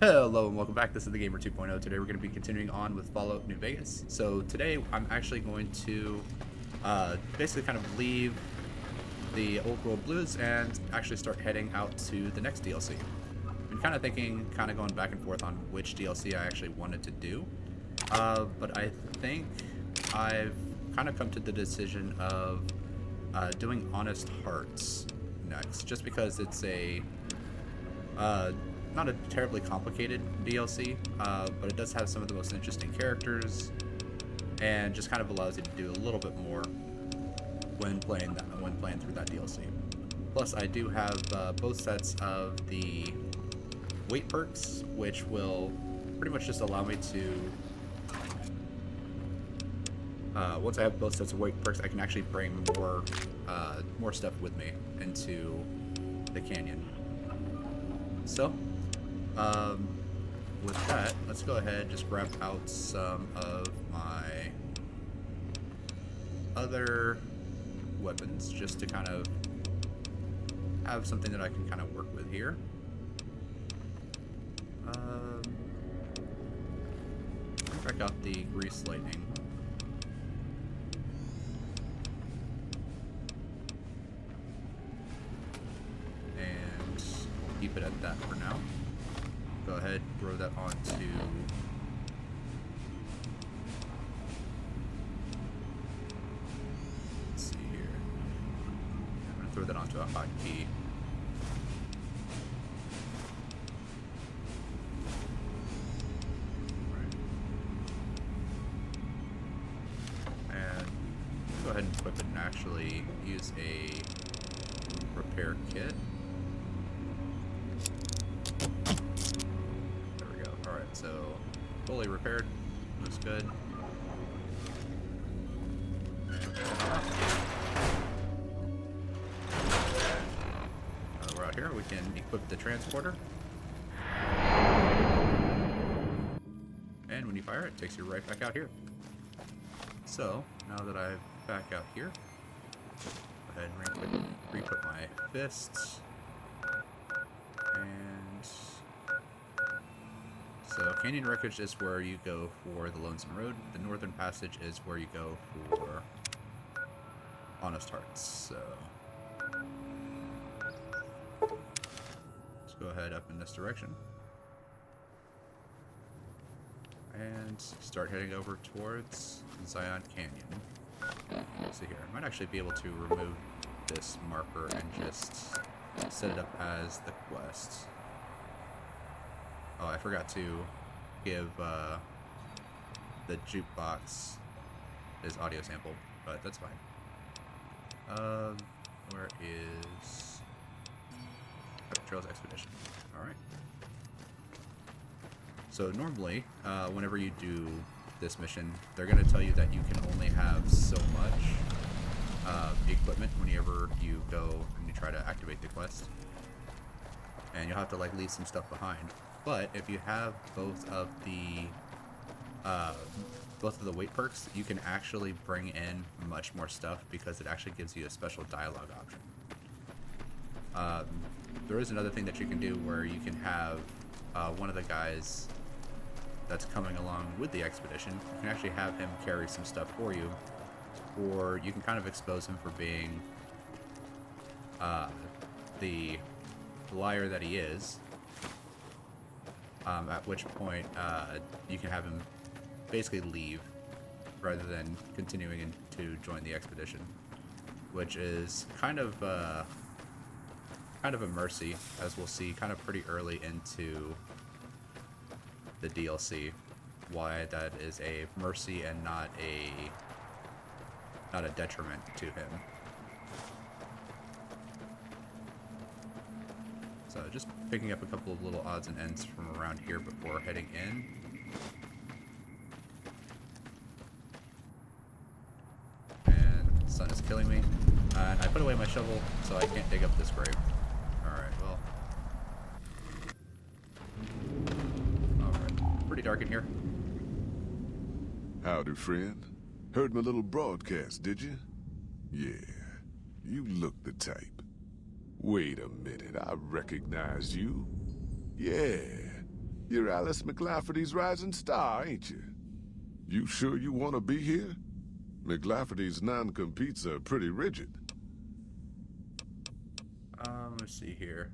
Hello and welcome back. This is the Gamer 2.0. Today we're going to be continuing on with Fallout New Vegas. So today I'm actually going to basically kind of leave the Old World Blues and actually start heading out to the next DLC. I've been kind of thinking, kind of going back and forth on which DLC I actually wanted to do. But I think I've kind of come to the decision of doing Honest Hearts next, just because it's a not a terribly complicated DLC, but it does have some of the most interesting characters, and just kind of allows you to do a little bit more when playing through that DLC. Plus, I do have both sets of the weight perks, which will pretty much just allow me to. Once I have both sets of weight perks, I can actually bring more stuff with me into the canyon. So, with that, let's go ahead and just grab out some of my other weapons just to kind of have something that I can kind of work with here. Check out the Grease Lightning. And we'll keep it at that for now. Go ahead, throw that onto let's see here. I'm gonna throw that onto a hotkey. Go ahead and equip it and actually use a repair kit. There we go. Alright, so fully repaired. Looks good. We're out here. We can equip the transporter. And when you fire it, it takes you right back out here. So, now that I've back out here, go ahead and re-put my fists. And so Canyon Wreckage is where you go for the Lonesome Road. The Northern Passage is where you go for Honest Hearts. So let's go ahead up in this direction and start heading over towards Zion Canyon. Let's see here. I might actually be able to remove this marker and just set it up as the quest. Oh, I forgot to give the jukebox his audio sample, but that's fine. Where is Trails Expedition? Alright. So normally, whenever you do this mission, they're going to tell you that you can only have so much equipment whenever you go and you try to activate the quest. And you'll have to like leave some stuff behind. But if you have both of the weight perks, you can actually bring in much more stuff because it actually gives you a special dialogue option. There is another thing that you can do where you can have one of the guys that's coming along with the expedition, you can actually have him carry some stuff for you, or you can kind of expose him for being the liar that he is, at which point you can have him basically leave rather than continuing to join the expedition, which is kind of a mercy, as we'll see kind of pretty early into the DLC, why that is a mercy and not a detriment to him. So just picking up a couple of little odds and ends from around here before heading in. And the sun is killing me. And I put away my shovel, so I can't dig up this grave. Alright, well. Pretty dark in here. Howdy, friend. Heard my little broadcast, did you? Yeah, you look the type. Wait a minute, I recognize you. Yeah, You're Alice McLafferty's rising star, ain't you? You sure you want to be here? McLafferty's non-competes are pretty rigid. Let's see here.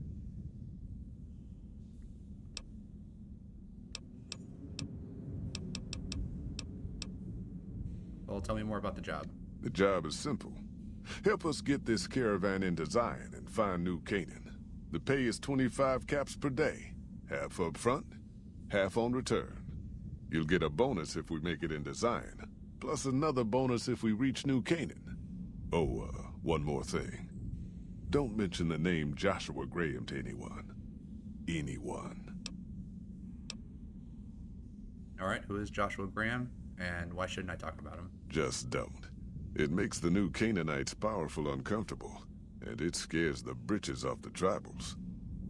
Well, tell me more about the job. The job is simple. Help us get this caravan into Zion and find New Canaan. The pay is 25 caps per day. Half up front, half on return. You'll get a bonus if we make it into Zion, plus another bonus if we reach New Canaan. Oh, one more thing. Don't mention the name Joshua Graham to anyone. Anyone. Alright, who is Joshua Graham, and why shouldn't I talk about him? Just don't. It makes the New Canaanites powerful uncomfortable, and it scares the britches off the tribals.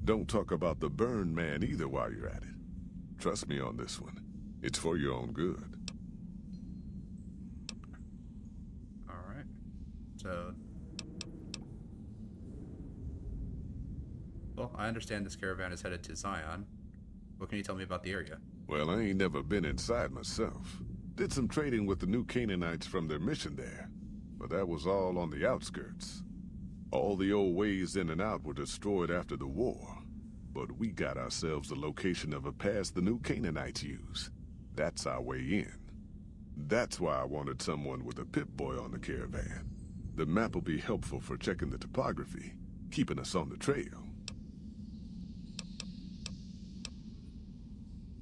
Don't talk about the Burn Man either while you're at it. Trust me on this one. It's for your own good. Alright. So... well, I understand this caravan is headed to Zion. What can you tell me about the area? Well, I ain't never been inside myself. Did some trading with the New Canaanites from their mission there, but that was all on the outskirts. All the old ways in and out were destroyed after the war, but we got ourselves the location of a pass the New Canaanites use. That's our way in. That's why I wanted someone with a Pip-Boy on the caravan. The map will be helpful for checking the topography, keeping us on the trail.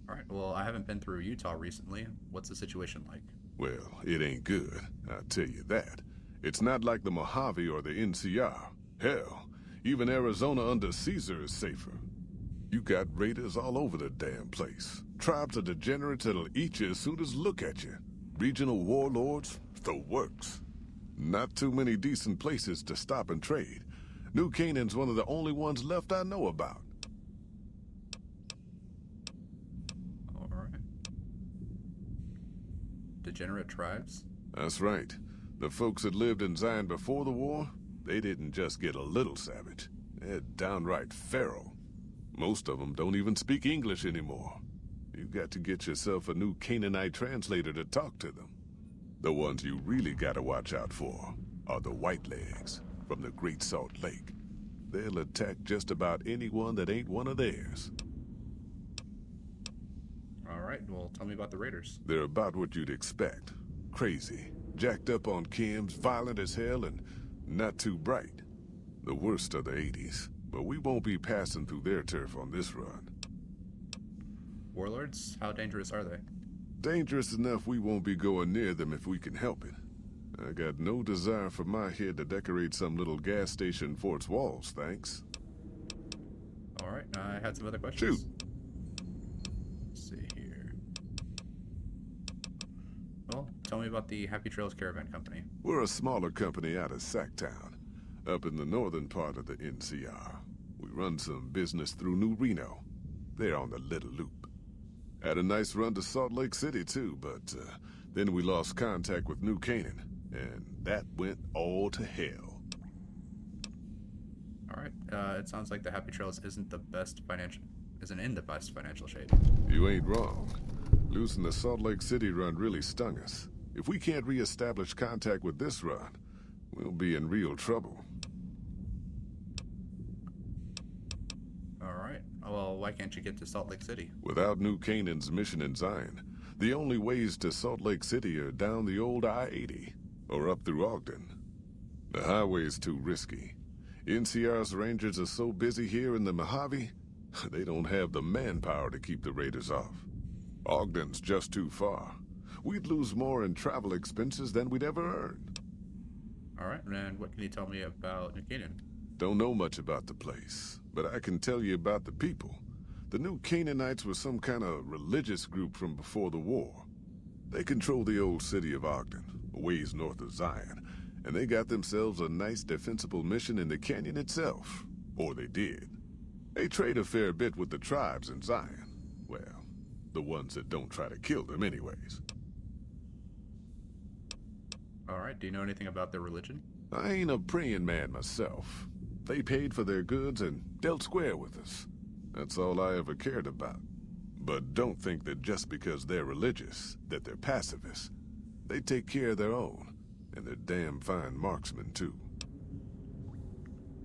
Alright, well, I haven't been through Utah recently. What's the situation like? Well, it ain't good, I'll tell you that. It's not like the Mojave or the NCR. Hell, even Arizona under Caesar is safer. You got raiders all over the damn place. Tribes of degenerates that'll eat you as soon as look at you. Regional warlords, the works. Not too many decent places to stop and trade. New Canaan's one of the only ones left I know about. Alright. Degenerate tribes? That's right. The folks that lived in Zion before the war, they didn't just get a little savage. They're downright feral. Most of them don't even speak English anymore. You got to get yourself a new Canaanite translator to talk to them. The ones you really gotta watch out for are the Whitelegs from the Great Salt Lake. They'll attack just about anyone that ain't one of theirs. Alright, well, tell me about the raiders. They're about what you'd expect. Crazy, jacked up on chems, violent as hell, and not too bright. The worst of the 80s, but we won't be passing through their turf on this run. Warlords? How dangerous are they? Dangerous enough we won't be going near them if we can help it. I got no desire for my head to decorate some little gas station fort's walls, thanks. Alright, I had some other questions. Shoot. Let's see here. Well, tell me about the Happy Trails Caravan Company. We're a smaller company out of Sacktown, up in the northern part of the NCR. We run some business through New Reno. They're on the Little Loop. Had a nice run to Salt Lake City, too, but then we lost contact with New Canaan, and that went all to hell. Alright, it sounds like the Happy Trails isn't in the best financial shape. You ain't wrong. Losing the Salt Lake City run really stung us. If we can't re-establish contact with this run, we'll be in real trouble. Alright, well, why can't you get to Salt Lake City? Without New Canaan's mission in Zion, the only ways to Salt Lake City are down the old I-80, or up through Ogden. The highway's too risky. NCR's rangers are so busy here in the Mojave, they don't have the manpower to keep the raiders off. Ogden's just too far. We'd lose more in travel expenses than we'd ever earn. Alright, and what can you tell me about New Canaan? Don't know much about the place, but I can tell you about the people. The New Canaanites were some kind of religious group from before the war. They control the old city of Ogden, a ways north of Zion, and they got themselves a nice defensible mission in the canyon itself. Or they did. They trade a fair bit with the tribes in Zion. Well, the ones that don't try to kill them anyways. Alright, do you know anything about their religion? I ain't a praying man myself. They paid for their goods and dealt square with us. That's all I ever cared about. But don't think that just because they're religious, that they're pacifists. They take care of their own, and they're damn fine marksmen, too.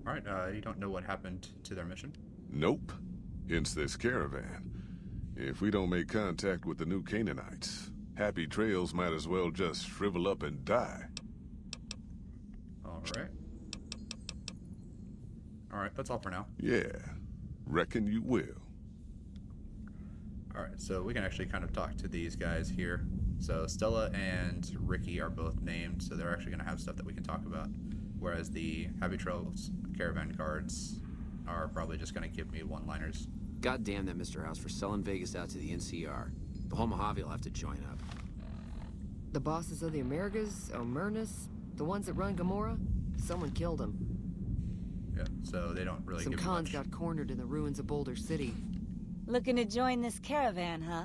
Alright, you don't know what happened to their mission? Nope. Hence this caravan. If we don't make contact with the new Canaanites, Happy Trails might as well just shrivel up and die. Alright. Alright, that's all for now. Yeah, reckon you will. Alright, so we can actually kind of talk to these guys here. So Stella and Ricky are both named, so they're actually going to have stuff that we can talk about. Whereas the Happy Trails caravan guards are probably just going to give me one-liners. God damn that Mr. House for selling Vegas out to the NCR. The whole Mojave will have to join up. The bosses of the Americas, Omernus, the ones that run Gamora, someone killed them. Yeah, so they don't really Some give me cons much. got cornered in the ruins of Boulder City. Looking to join this caravan, huh?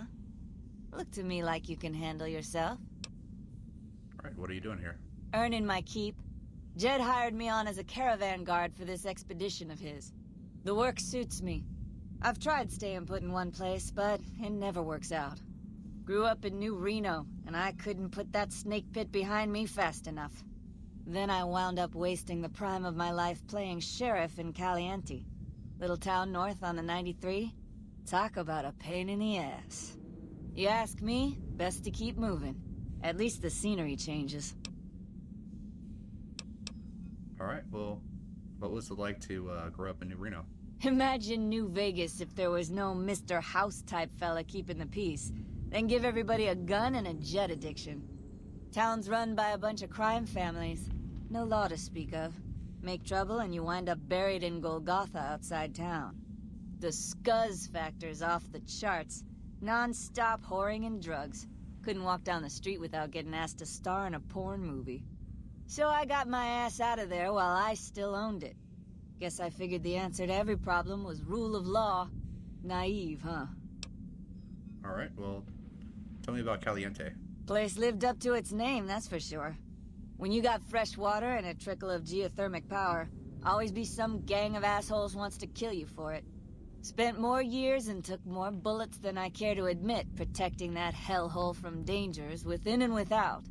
Look to me like you can handle yourself. Alright, what are you doing here? Earning my keep. Jed hired me on as a caravan guard for this expedition of his. The work suits me. I've tried staying put in one place, but it never works out. Grew up in New Reno, and I couldn't put that snake pit behind me fast enough. Then I wound up wasting the prime of my life playing sheriff in Caliente. Little town north on the 93. Talk about a pain in the ass. You ask me, best to keep moving. At least the scenery changes. Alright, well, what was it like to grow up in New Reno? Imagine New Vegas if there was no Mr. House-type fella keeping the peace. Then give everybody a gun and a jet addiction. Town's run by a bunch of crime families. No law to speak of. Make trouble and you wind up buried in Golgotha outside town. The scuzz factor's off the charts. Non-stop whoring and drugs. Couldn't walk down the street without getting asked to star in a porn movie. So I got my ass out of there while I still owned it. Guess I figured the answer to every problem was rule of law. Naive, huh? Alright, well, tell me about Caliente. Place lived up to its name, that's for sure. When you got fresh water and a trickle of geothermic power, always be some gang of assholes wants to kill you for it. Spent more years and took more bullets than I care to admit protecting that hellhole from dangers within and without.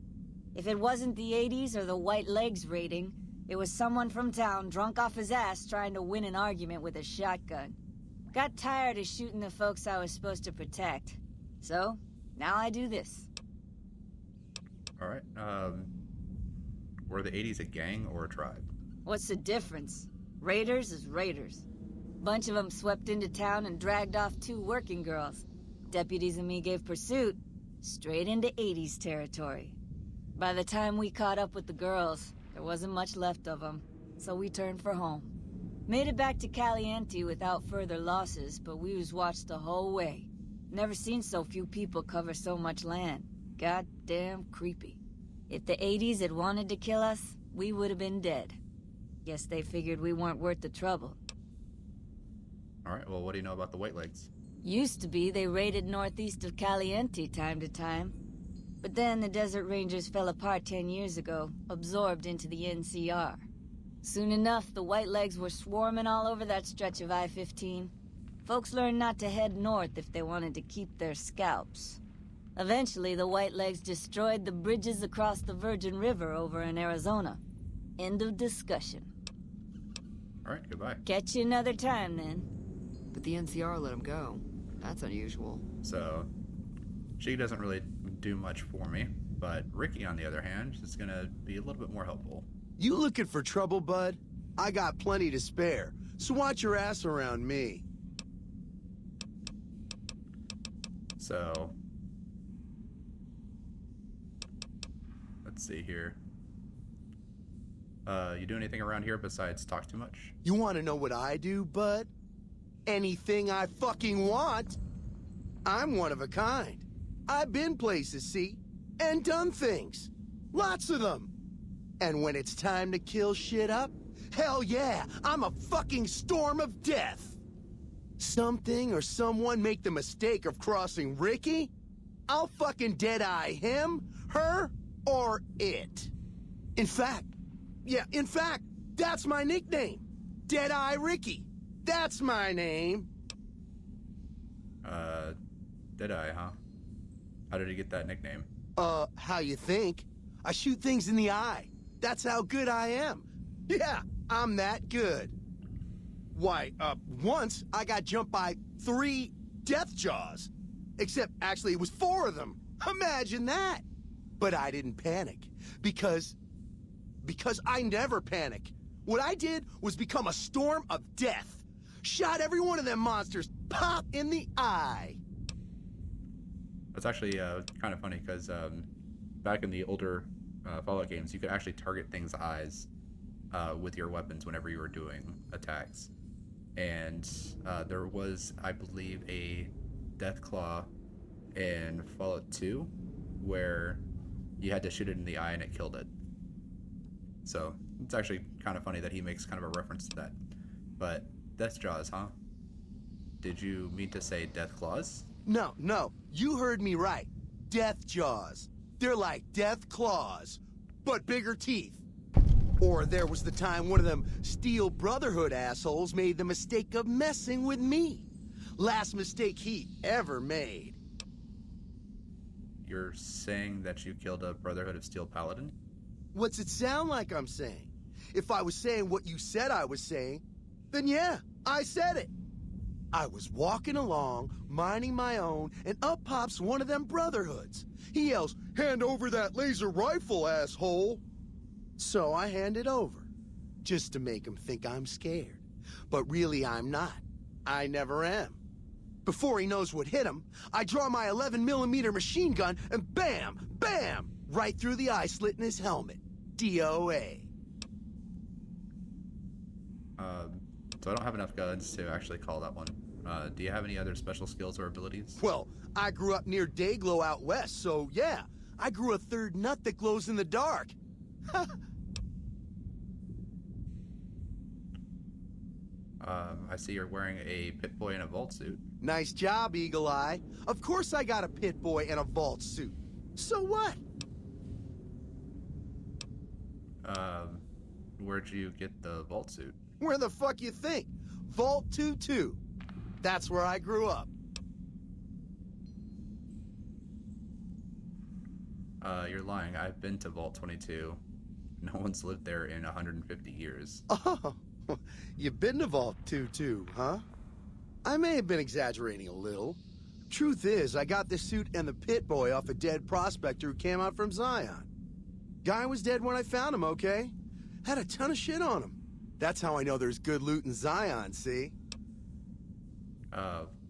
If it wasn't the 80s or the White Legs raiding, it was someone from town drunk off his ass trying to win an argument with a shotgun. Got tired of shooting the folks I was supposed to protect. So, now I do this. Alright, were the 80s a gang or a tribe? What's the difference? Raiders is raiders. Bunch of them swept into town and dragged off 2 working girls. Deputies and me gave pursuit, straight into 80s territory. By the time we caught up with the girls, there wasn't much left of them, so we turned for home. Made it back to Caliente without further losses, but we was watched the whole way. Never seen so few people cover so much land. Goddamn creepy. If the 80s had wanted to kill us, we would have been dead. Guess they figured we weren't worth the trouble. Alright, well, what do you know about the White Legs? Used to be they raided northeast of Caliente time to time. But then the Desert Rangers fell apart 10 years ago, absorbed into the NCR. Soon enough, the White Legs were swarming all over that stretch of I-15. Folks learned not to head north if they wanted to keep their scalps. Eventually, the White Legs destroyed the bridges across the Virgin River over in Arizona. End of discussion. Alright, goodbye. Catch you another time, then. But the NCR let him go. That's unusual. So, she doesn't really do much for me, but Ricky, on the other hand, is gonna be a little bit more helpful. You looking for trouble, bud? I got plenty to spare, so watch your ass around me. So, let's see here. You do anything around here besides talk too much? You want to know what I do, bud? Anything I fucking want. I'm one of a kind. I've been places, see, and done things. Lots of them. And when it's time to kill shit up, hell yeah, I'm a fucking storm of death. Something or someone make the mistake of crossing Ricky, I'll fucking dead-eye him, her, or it. In fact, that's my nickname. Dead-Eye Ricky. That's my name. Deadeye, huh? How did he get that nickname? How you think? I shoot things in the eye. That's how good I am. Yeah, I'm that good. Why, once I got jumped by 3 Deathjaws. Except, actually, it was 4 of them. Imagine that! But I didn't panic. Because I never panic. What I did was become a storm of death. Shot every one of them monsters pop in the eye. That's actually kind of funny because back in the older Fallout games, you could actually target things' eyes with your weapons whenever you were doing attacks. And there was, I believe, a Deathclaw in Fallout 2 where you had to shoot it in the eye and it killed it. So it's actually kind of funny that he makes kind of a reference to that. But Deathjaws, huh? Did you mean to say Deathclaws? No, you heard me right. Deathjaws. They're like death claws, but bigger teeth. Or there was the time one of them Steel Brotherhood assholes made the mistake of messing with me. Last mistake he ever made. You're saying that you killed a Brotherhood of Steel Paladin? What's it sound like I'm saying? If I was saying what you said I was saying, then yeah, I said it. I was walking along, minding my own, and up pops one of them Brotherhoods. He yells, "Hand over that laser rifle, asshole!" So I hand it over, just to make him think I'm scared. But really I'm not. I never am. Before he knows what hit him, I draw my 11mm machine gun and bam, bam, right through the eye slit in his helmet. DOA. So I don't have enough guns to actually call that one. Do you have any other special skills or abilities? Well, I grew up near Dayglow out west, so yeah. I grew a 3rd nut that glows in the dark. I see you're wearing a Pit-Boy and a Vault suit. Nice job, Eagle Eye. Of course I got a Pit-Boy and a Vault suit. So what? Where'd you get the Vault suit? Where the fuck you think? Vault 22. That's where I grew up. You're lying. I've been to Vault 22. No one's lived there in 150 years. Oh, you've been to Vault 22, huh? I may have been exaggerating a little. Truth is, I got this suit and the Pit-Boy off a dead prospector who came out from Zion. Guy was dead when I found him, okay? Had a ton of shit on him. That's how I know there's good loot in Zion, see?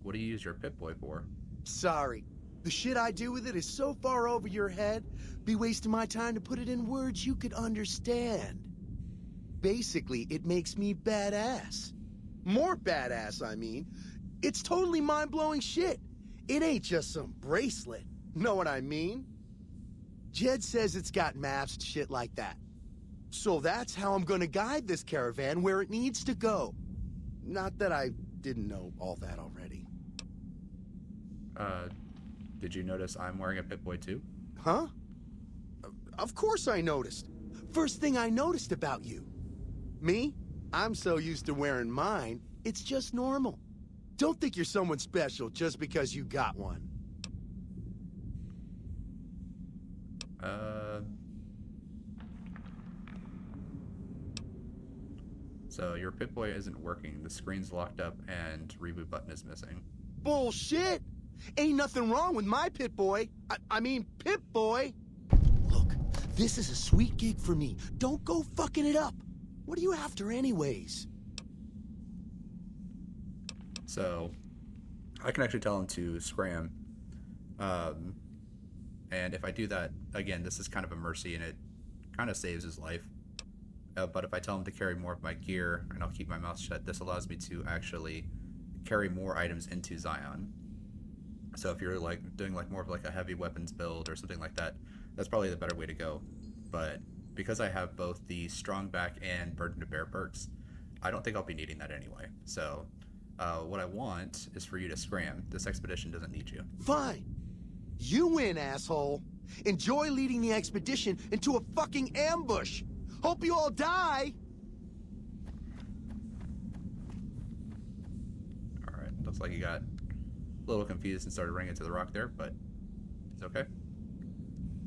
What do you use your Pit-Boy for? Sorry. The shit I do with it is so far over your head, be wasting my time to put it in words you could understand. Basically, it makes me badass. More badass, I mean. It's totally mind-blowing shit. It ain't just some bracelet. Know what I mean? Jed says it's got maps and shit like that. So that's how I'm gonna guide this caravan where it needs to go. Not that I didn't know all that already. Did you notice I'm wearing a Pit-Boy too? Huh? Of course I noticed. First thing I noticed about you. Me? I'm so used to wearing mine, it's just normal. Don't think you're someone special just because you got one. So your Pit-Boy isn't working. The screen's locked up and reboot button is missing. Bullshit! Ain't nothing wrong with my Pit-Boy. I mean, Pip-Boy. Look, this is a sweet gig for me. Don't go fucking it up. What are you after anyways? So I can actually tell him to scram. And if I do that, again, this is kind of a mercy and it kind of saves his life. But if I tell him to carry more of my gear and I'll keep my mouth shut, this allows me to actually carry more items into Zion. So if you're like doing like more of like a heavy weapons build or something like that, that's probably the better way to go. But because I have both the strong back and burden to bear perks, I don't think I'll be needing that anyway. So what I want is for you to scram. This expedition doesn't need you. Fine. You win, asshole. Enjoy leading the expedition into a fucking ambush. Hope you all die. All right, looks like you got A little confused and started running into the rock there, but it's okay.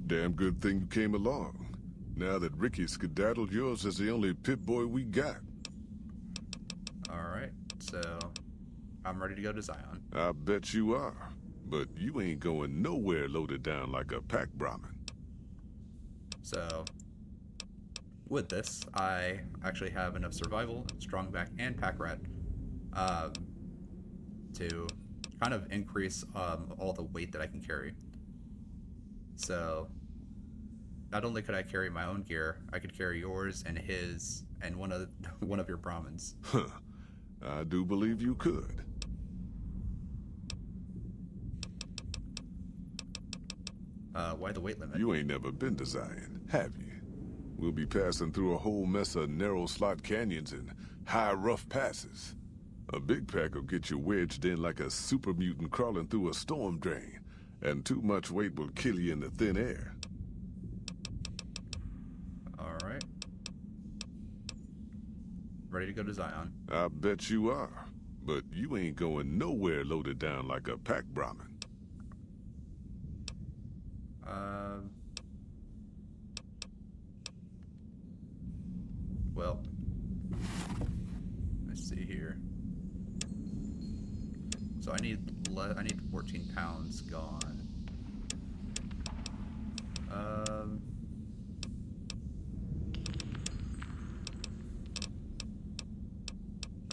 Damn good thing you came along. Now that Ricky skedaddled, yours is the only Pip-Boy we got. Alright, so I'm ready to go to Zion. I bet you are. But you ain't going nowhere loaded down like a pack Brahmin. So, with this, I actually have enough survival, strong back, and pack rat to kind of increase all the weight that I can carry. So, not only could I carry my own gear, I could carry yours and his and one of your Brahmins. Huh. I do believe you could. Why the weight limit? You ain't never been to Zion, have you? We'll be passing through a whole mess of narrow slot canyons and high rough passes. A big pack will get you wedged in like a super mutant crawling through a storm drain, and too much weight will kill you in the thin air. Alright. Ready to go to Zion. I bet you are, but you ain't going nowhere loaded down like a pack Brahmin. Well, let's see here. So I need 14 pounds gone. I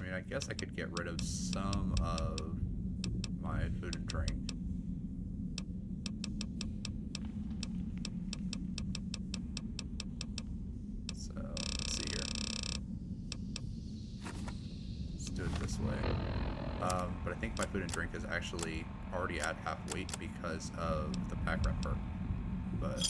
mean, I guess I could get rid of some of my food and drink. So, let's see here. Let's do it this way. But I think my food and drink is actually already at half weight because of the pack rat perk. But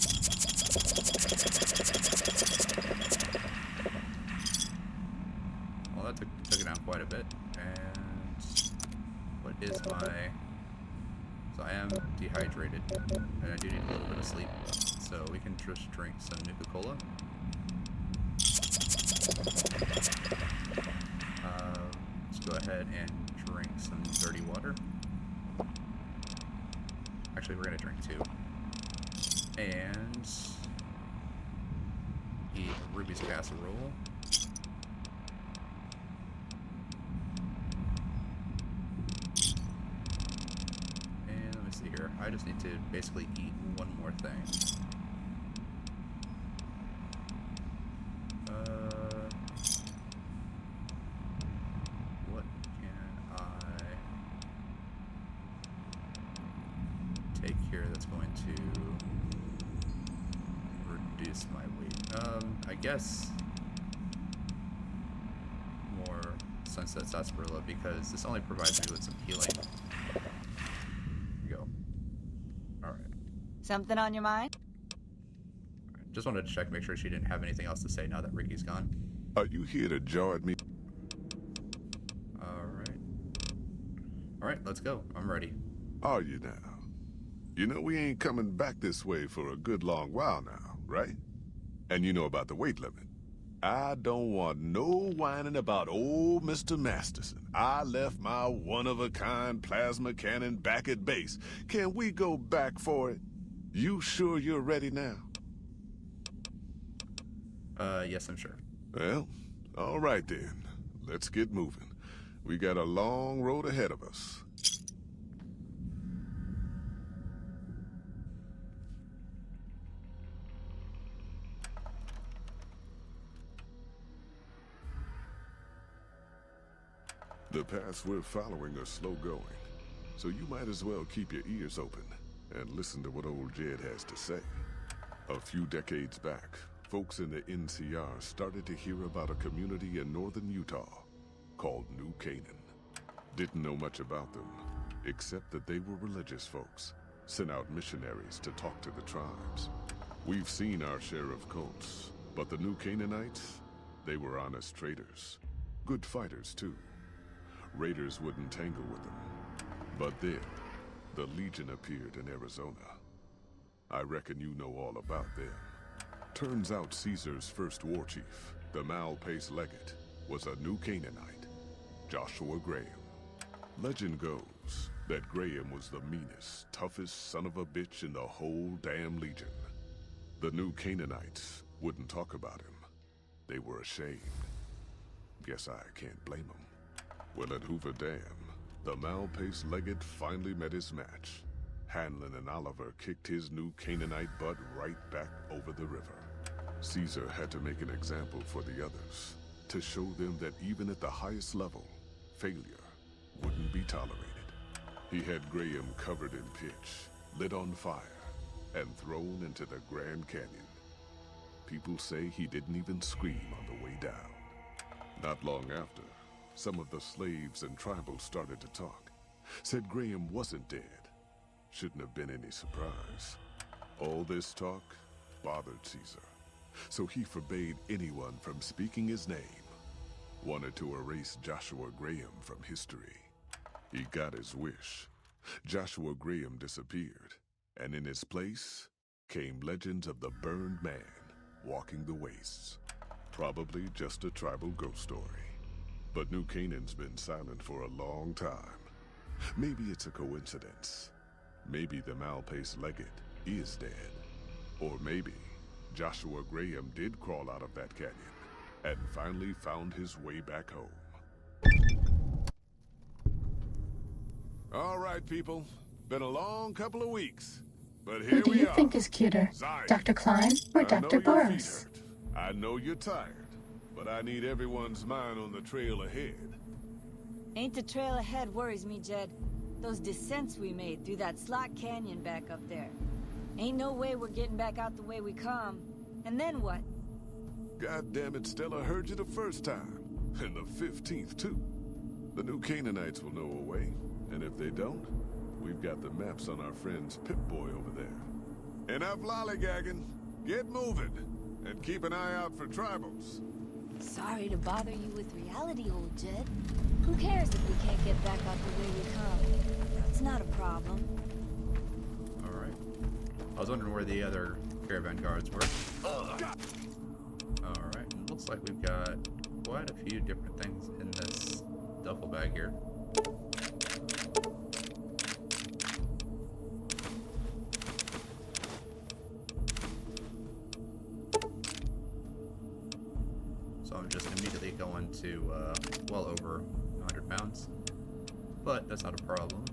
well, that took it down quite a bit. And what is my? So I am dehydrated, and I do need a little bit of sleep. So we can just drink some Nuka-Cola. Let's go ahead and drink some dirty water. Actually, we're gonna drink two. And eat Ruby's casserole. And let me see here. I just need to basically eat one more thing. What can I take here that's going to reduce my weight? I guess more Sunset Sarsaparilla, because this only provides me with some healing. Here we go. Alright. Something on your mind? Just wanted to check, make sure she didn't have anything else to say now that Ricky's gone. Are you here to jaw at me? Alright. Alright, let's go. I'm ready. Are you now? You know we ain't coming back this way for a good long while now, right? And you know about the weight limit. I don't want no whining about old Mr. Masterson. I left my one-of-a-kind plasma cannon back at base. Can we go back for it? You sure you're ready now? Yes, I'm sure. Well, all right then. Let's get moving. We got a long road ahead of us. The paths we're following are slow going, so you might as well keep your ears open and listen to what old Jed has to say. A few decades back, folks in the NCR started to hear about a community in northern Utah called New Canaan. Didn't know much about them, except that they were religious folks, sent out missionaries to talk to the tribes. We've seen our share of cults, but the New Canaanites, they were honest traders. Good fighters, too. Raiders wouldn't tangle with them. But then, the Legion appeared in Arizona. I reckon you know all about them. Turns out Caesar's first war chief, the Malpais legate, was a New Canaanite, Joshua Graham. Legend goes that Graham was the meanest, toughest son of a bitch in the whole damn Legion. The new Canaanites wouldn't talk about him. They were ashamed. Guess I can't blame them. Well, at Hoover Dam, the Malpace Legate finally met his match. Hanlon and Oliver kicked his new Canaanite butt right back over the river. Caesar had to make an example for the others, to show them that even at the highest level, failure wouldn't be tolerated. He had Graham covered in pitch, lit on fire, and thrown into the Grand Canyon. People say he didn't even scream on the way down. Not long after, some of the slaves and tribals started to talk. Said Graham wasn't dead. Shouldn't have been any surprise. All this talk bothered Caesar, so he forbade anyone from speaking his name. Wanted to erase Joshua Graham from history. He got his wish. Joshua Graham disappeared, and in his place came legends of the burned man walking the wastes. Probably just a tribal ghost story. But New Canaan's been silent for a long time. Maybe it's a coincidence. Maybe the Malpace Legate is dead. Or maybe Joshua Graham did crawl out of that canyon and finally found his way back home. All right, people. Been a long couple of weeks. But here Who do we you are. think is cuter, Zion. Dr. Klein or I know Dr. your feet Burroughs? hurt. I know you're tired, but I need everyone's mind on the trail ahead. Ain't the trail ahead worries me, Jed. Those descents we made through that slot canyon back up there. Ain't no way we're getting back out the way we come. And then what? God damn it, Stella heard you the first time. And the 15th, too. The new Canaanites will know a way. And if they don't, we've got the maps on our friend's Pip-Boy over there. Enough lollygagging. Get moving. And keep an eye out for tribals. Sorry to bother you with reality, old Jed. Who cares if we can't get back out the way we come? It's not a problem. Alright. I was wondering where the other caravan guards were. Alright, looks like we've got quite a few different things in this duffel bag here. So I'm just immediately going to well over 100 pounds. But that's not a problem,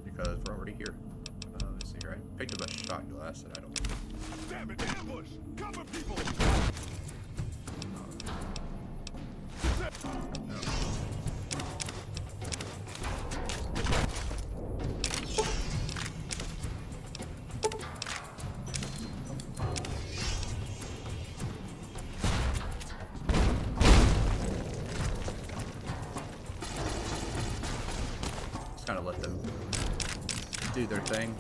because we're already here. Let's see here. I picked up a shot glass that I don't... Damn it, ambush! Cover people! Just kind of let them do their thing.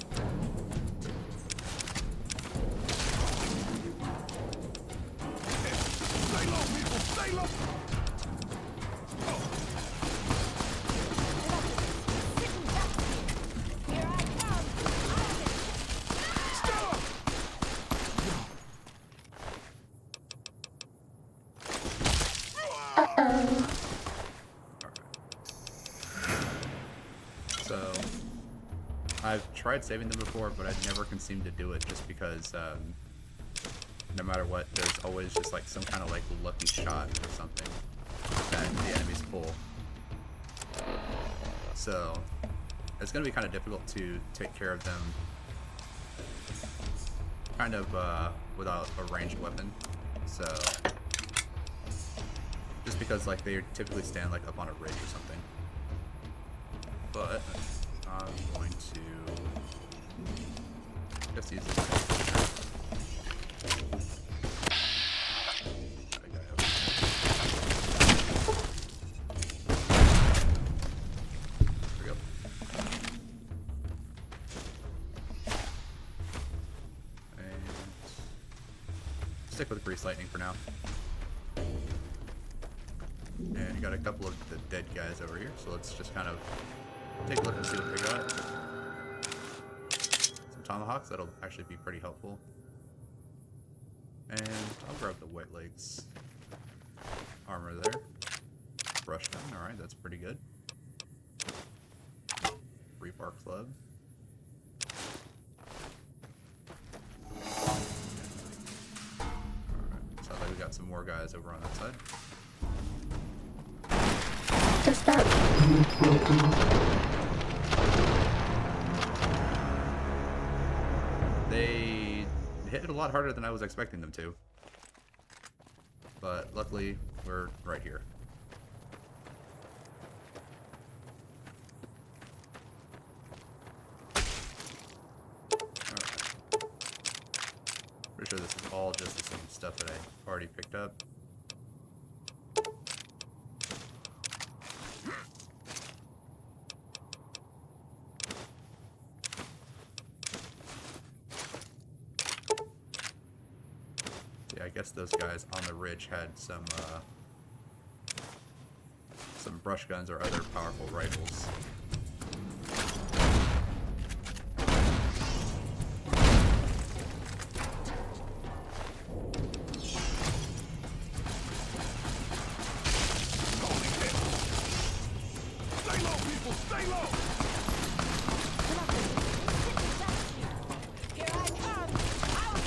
Stay low, people! Stay low! Here I come! Stella! Uh-oh. So, I've tried saving them before, but I never can seem to do it just because, no matter what, there's always just like some kind of like lucky shot or something that the enemies pull. So, it's going to be kind of difficult to take care of them kind of without a ranged weapon. So, just because like they typically stand like up on a ridge or something. But I'm going to just use this. That guy over there. There we go. And stick with Grease Lightning for now. And you got a couple of the dead guys over here, so let's just kind of take a look and see what they got. Some tomahawks, that'll actually be pretty helpful. And I'll grab the White Legs armor there. Brush gun, alright, that's pretty good. Rebar Club. Alright, sounds like we got some more guys over on that side. Just that. They hit it a lot harder than I was expecting them to. But luckily, we're right here. Alright. Pretty sure this is all just the same stuff that I already picked up. Yeah, I guess those guys on the ridge had some brush guns or other powerful rifles. Stay low, people! Stay low! Here I come! Out!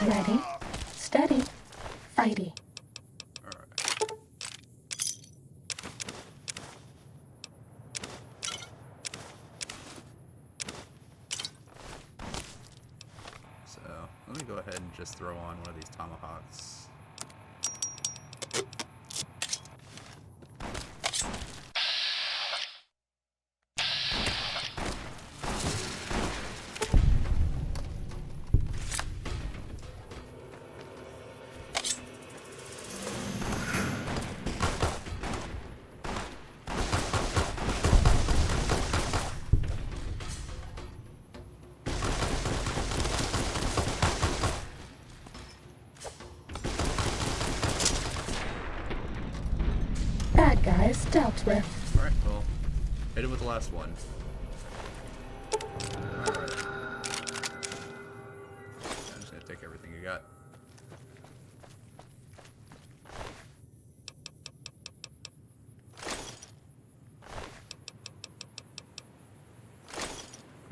Ready, steady, fighty. Alright. So, let me go ahead and just throw on one of these tomahawks. Bad guys dealt with. Alright, well, hit him with the last one. Alright. I'm just gonna take everything you got.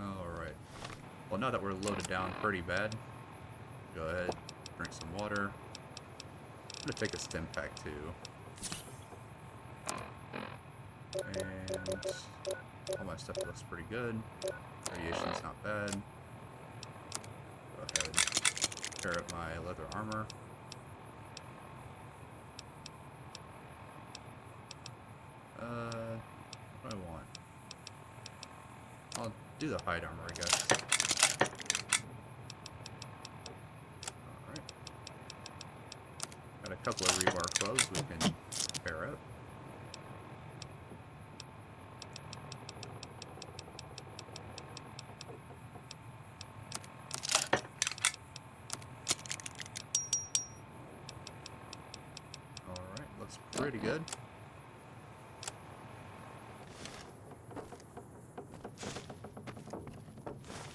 Alright. Well, now that we're loaded down pretty bad, go ahead, drink some water. I'm gonna take a stim pack too. And all my stuff looks pretty good. Radiation's not bad. Go ahead, pair up my leather armor. What do I want? I'll do the hide armor, I guess. Alright. Got a couple of rebar clothes we can pair up. Alright, looks pretty good.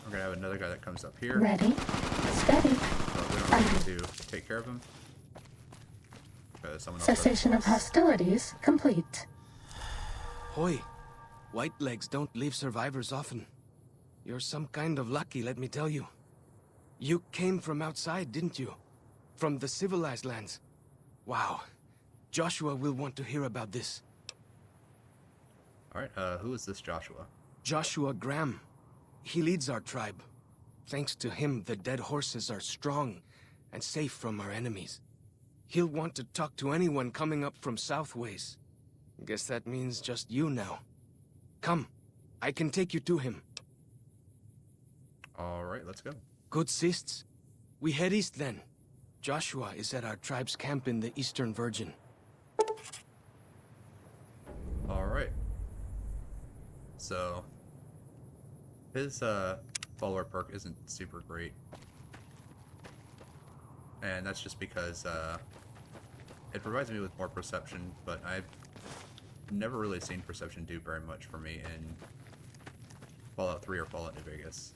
We're gonna have another guy that comes up here. Ready, steady, But we don't need to take care of him. Because someone else cessation of does. hostilities complete. Hoy, white legs don't leave survivors often. You're some kind of lucky, let me tell you. You came from outside, didn't you? From the civilized lands. Wow. Joshua will want to hear about this. Alright, who is this Joshua? Joshua Graham. He leads our tribe. Thanks to him, the dead horses are strong and safe from our enemies. He'll want to talk to anyone coming up from Southways. Guess that means just you now. Come, I can take you to him. Alright, let's go. Good sists. We head east then. Joshua is at our tribe's camp in the Eastern Virgin. Alright. So, his follower perk isn't super great. And that's just because it provides me with more perception, but I've never really seen perception do very much for me in Fallout 3 or Fallout New Vegas.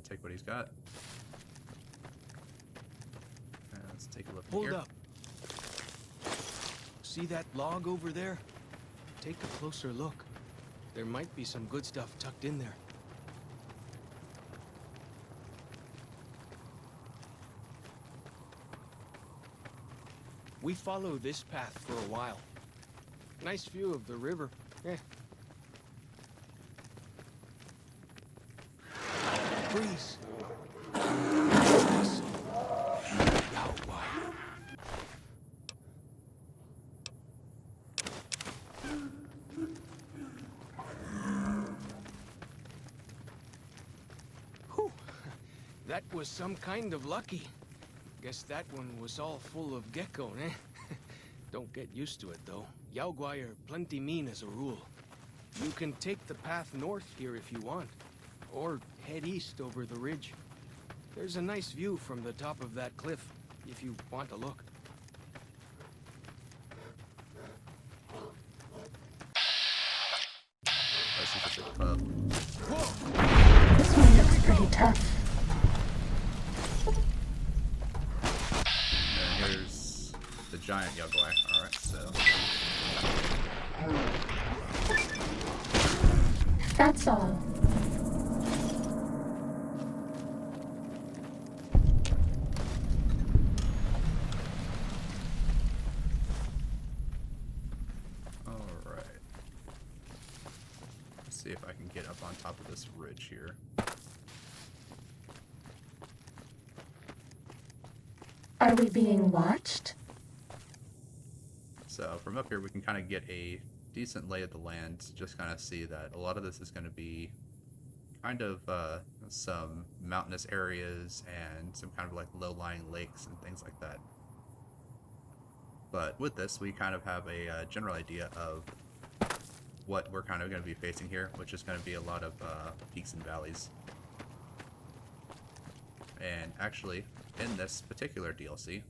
take what he's got. Let's take a look in Hold here. up. See that log over there? Take a closer look. There might be some good stuff tucked in there. We follow this path for a while. Nice view of the river. Breeze. Awesome. Yao Guai. Whew. That was some kind of lucky. Guess that one was all full of gecko, eh? Don't get used to it, though. Yao Guai are plenty mean as a rule. You can take the path north here if you want, or head east over the ridge. There's a nice view from the top of that cliff, if you want to look. Let's see if it's a pub. This one looks pretty tough. And here's the giant Yao Guai. Alright, so That's all. alright. Let's see if I can get up on top of this ridge here. Are we being watched? So from up here we can kind of get a decent lay of the land, just kind of see that a lot of this is going to be kind of some mountainous areas and some kind of like low-lying lakes and things like that. But with this, we kind of have a general idea of what we're kind of going to be facing here, which is going to be a lot of peaks and valleys. And actually, in this particular DLC,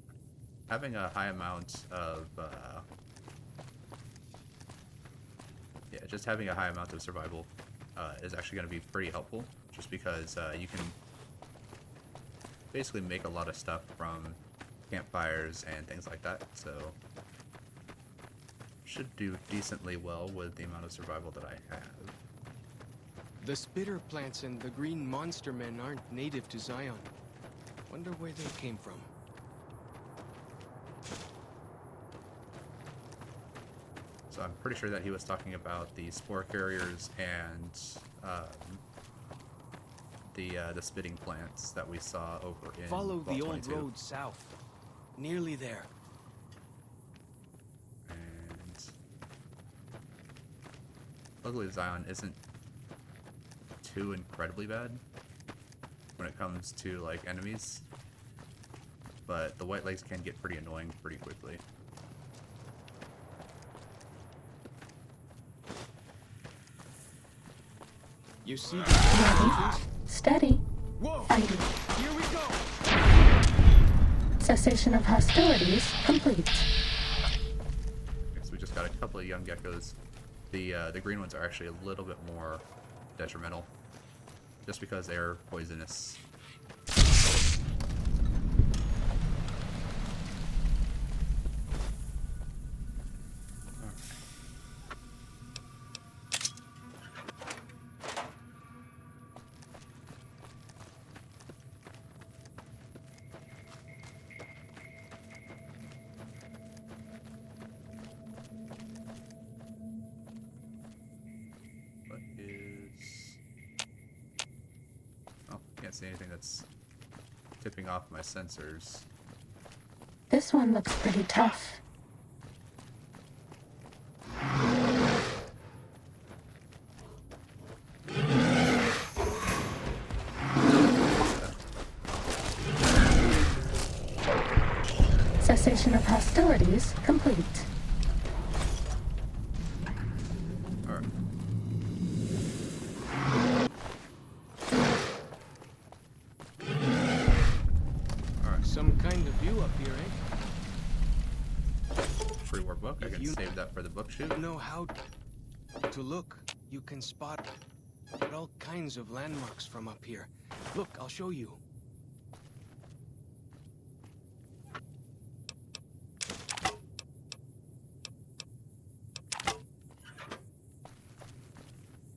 having a high amount of just having a high amount of survival is actually going to be pretty helpful, just because you can basically make a lot of stuff from campfires and things like that, so should do decently well with the amount of survival that I have. The spitter plants and the green monster men aren't native to Zion. Wonder where they came from. So I'm pretty sure that he was talking about the spore carriers and the spitting plants that we saw over in Follow Vault the old 22. road south. Nearly there. And luckily Zion isn't too incredibly bad when it comes to like enemies, but the white legs can get pretty annoying pretty quickly. You see the Ready, steady, Whoa! fighting. Here we go! Cessation of hostilities complete. So we just got a couple of young geckos. The green ones are actually a little bit more detrimental, just because they're poisonous. What is... Oh, can't see anything that's tipping off my sensors. This one looks pretty tough. Cessation of hostilities complete. Alright. Alright, Some kind of view up here, eh? pre-war book. I If can you- save that for the book shoot. You know how to look. You can spot all kinds of landmarks from up here. Look, I'll show you.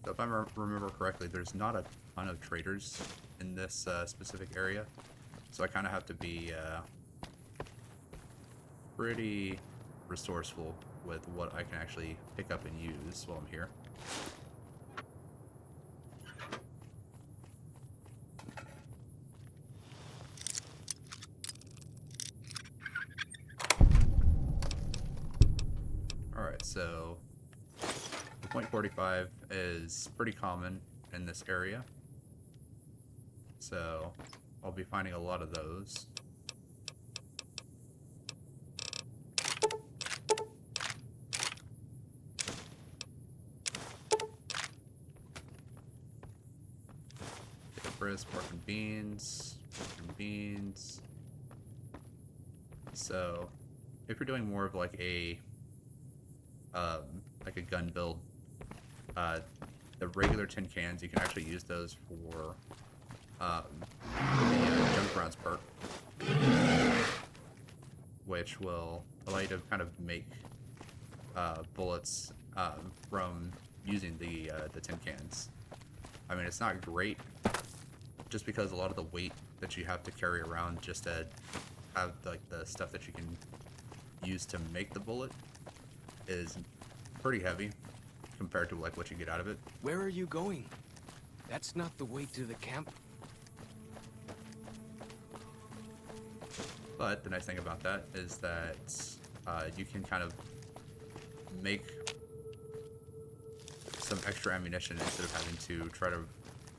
So if I remember correctly, there's not a ton of traders in this specific area. So I kind of have to be pretty resourceful with what I can actually pick up and use while I'm here. Alright, so the .45 is pretty common in this area. So I'll be finding a lot of those. Pork and beans, So, if you're doing more of like a gun build, the regular tin cans, you can actually use those for the junk rounds perk, which will allow you to kind of make bullets from using the tin cans. I mean, it's not great, just because a lot of the weight that you have to carry around just to have like the stuff that you can use to make the bullet is pretty heavy compared to like what you get out of it. Where are you going? That's not the way to the camp. But the nice thing about that is that you can kind of make some extra ammunition instead of having to try to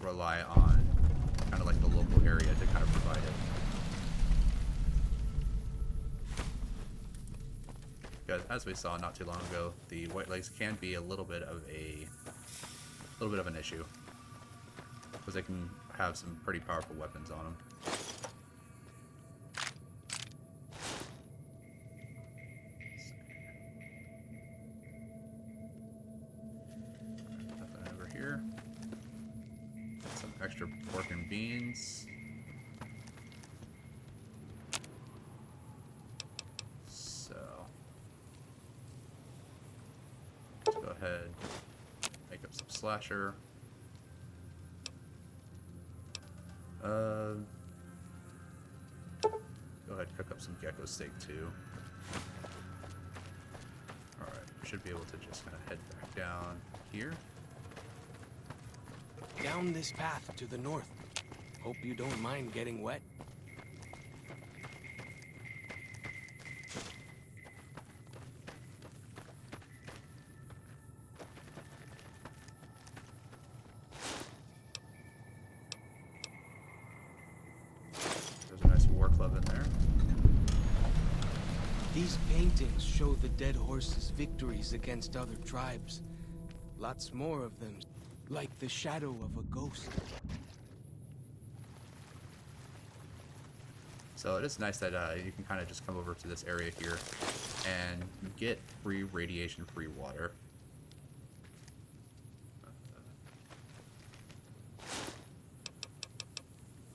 rely on kind of like the local area to kind of provide it. Because as we saw not too long ago, the white legs can be a little bit of an issue, because they can have some pretty powerful weapons on them. Nothing over here. Some extra pork and beans. So let's go ahead, make up some slasher. Go ahead, cook up some gecko steak too. Alright, we should be able to just kind of head back down here. Down this path to the north. Hope you don't mind getting wet. There's a nice war club in there. These paintings show the dead horse's victories against other tribes. Lots more of them, like the shadow of a ghost. So it is nice that you can kind of just come over to this area here and get free radiation-free water.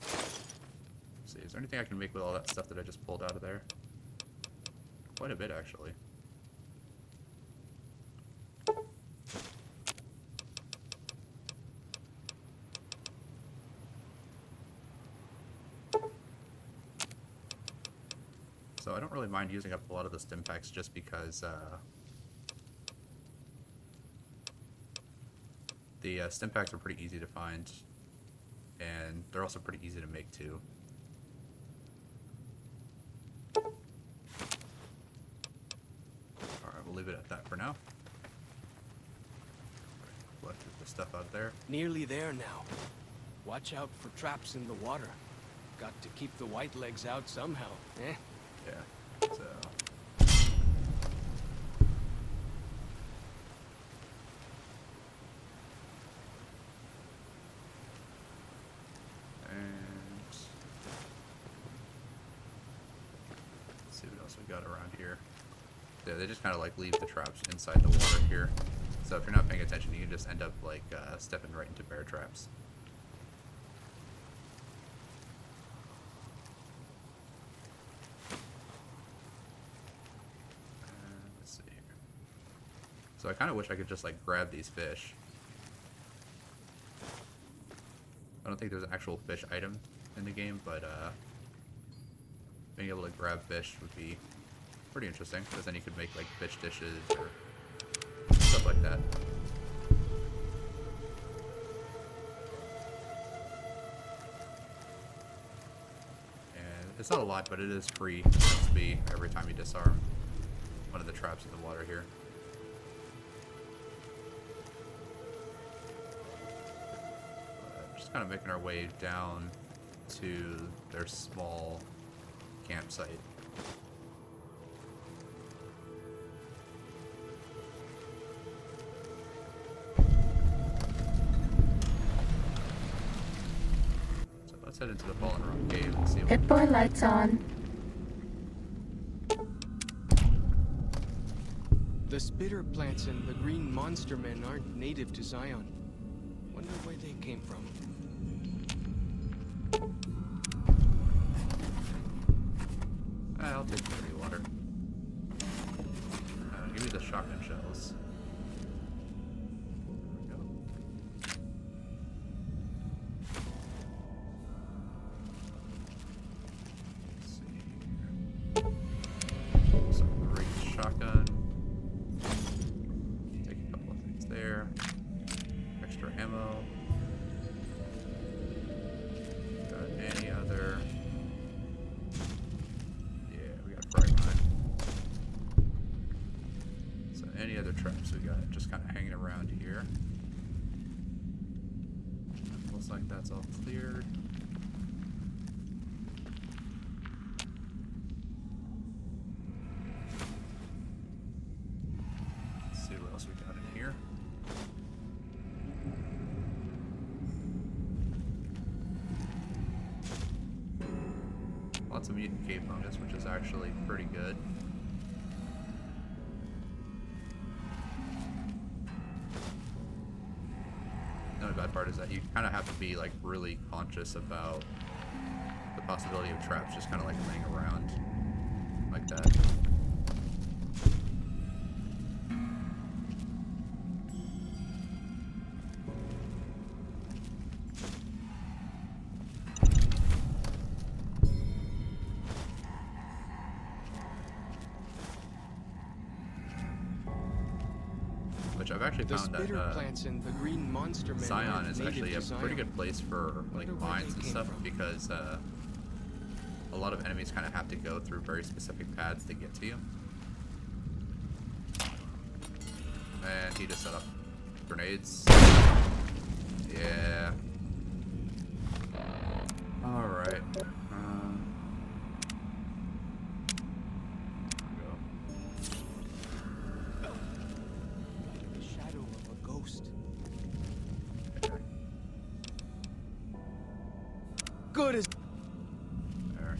Let's see, is there anything I can make with all that stuff that I just pulled out of there? Quite a bit, actually. So I don't really mind using up a lot of the stim packs just because the stim packs are pretty easy to find, and they're also pretty easy to make too. Alright, we'll leave it at that for now. Collect the stuff out there. Nearly there now. Watch out for traps in the water. Got to keep the white legs out somehow, eh? Yeah, so... And... let's see what else we got around here. Yeah, they just kind of like leave the traps inside the water here. So if you're not paying attention, you can just end up like stepping right into bear traps. So I kind of wish I could just like grab these fish. I don't think there's an actual fish item in the game, but being able to grab fish would be pretty interesting, because then you could make like fish dishes or stuff like that. And it's not a lot, but it is free XP every time you disarm one of the traps in the water here. Just kind of making our way down to their small campsite. So let's head into the Fallen Rock Cave and see what... Pip-Boy lights on. The spitter plants and the green monster men aren't native to Zion. Wonder where they came from. I'll take the dirty water. Give me the shotgun shells. There we go. Let's see here. Some great shotgun. Take a couple of things there. Extra ammo. Got any other? Any other traps we got just kind of hanging around here. Looks like that's all cleared. Let's see what else we got in here. Lots of mutant cave fungus, which is actually pretty good. The only bad part is that you kind of have to be like really conscious about the possibility of traps just kind of like laying around like that. Which I've actually The found spitter that plants and the green monster men Zion aren't is native actually to a Zion. pretty good place for like Wonder where mines they and came stuff from. because a lot of enemies kind of have to go through very specific paths to get to you. And he just set up grenades. Yeah. Alright. The shadow of a ghost. Okay. Good as... There.